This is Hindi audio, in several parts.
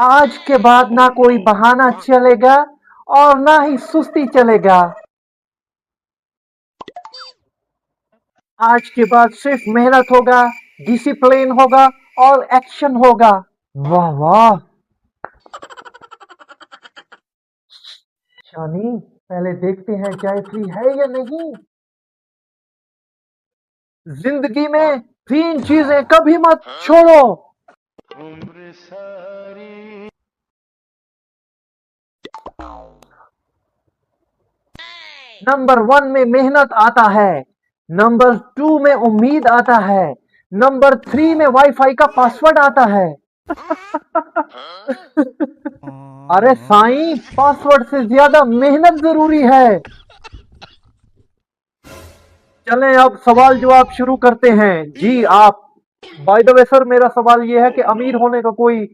आज के बाद ना कोई बहाना चलेगा और ना ही सुस्ती चलेगा। आज के बाद सिर्फ मेहनत होगा, डिसिप्लिन होगा और एक्शन होगा। वाह वाह। शानी, पहले देखते हैं गायत्री है या नहीं। जिंदगी में तीन चीजें कभी मत छोड़ो। नंबर 1 में मेहनत आता है, नंबर 2 में उम्मीद आता है, नंबर 3 में वाईफाई का पासवर्ड आता है। अरे साईं, पासवर्ड से ज्यादा मेहनत जरूरी है। चलें अब सवाल जवाब शुरू करते हैं। जी आप। बाय द वे सर, मेरा सवाल ये है कि अमीर होने का कोई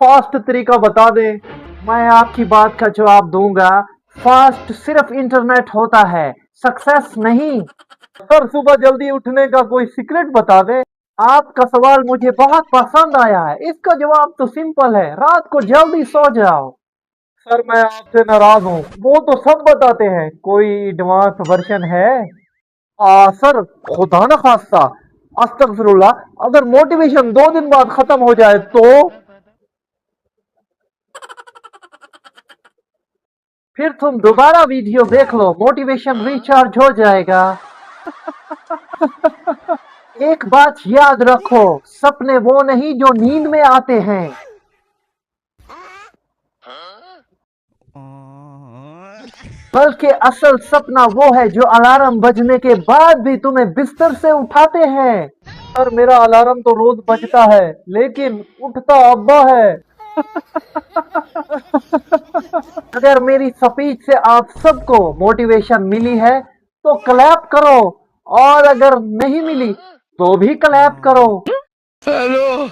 फास्ट तरीका बता दें। मैं आपकी बात का जवाब दूंगा। फास्ट सिर्फ इंटरनेट होता है, सक्सेस नहीं। सर, सुबह जल्दी उठने का कोई सीक्रेट बता दे। आपका सवाल मुझे बहुत पसंद आया है। इसका जवाब तो सिंपल है, रात को जल्दी सो जाओ। सर, मैं आपसे नाराज हूँ। वो तो सब बताते हैं, कोई एडवांस वर्जन है? सर, खुदा न खास्ता, अस्तगफिरुल्लाह, अगर मोटिवेशन 2 दिन बाद खत्म हो जाए तो? फिर तुम दोबारा वीडियो देख लो, मोटिवेशन रिचार्ज हो जाएगा। एक बात याद रखो, सपने वो नहीं जो नींद में आते हैं। बल्कि असल सपना वो है जो अलार्म बजने के बाद भी तुम्हें बिस्तर से उठाते हैं। सर, मेरा अलार्म तो रोज बजता है, लेकिन उठता अब्बा है। अगर मेरी स्पीच से आप सबको मोटिवेशन मिली है तो क्लैप करो, और अगर नहीं मिली तो भी क्लैप करो। हेलो।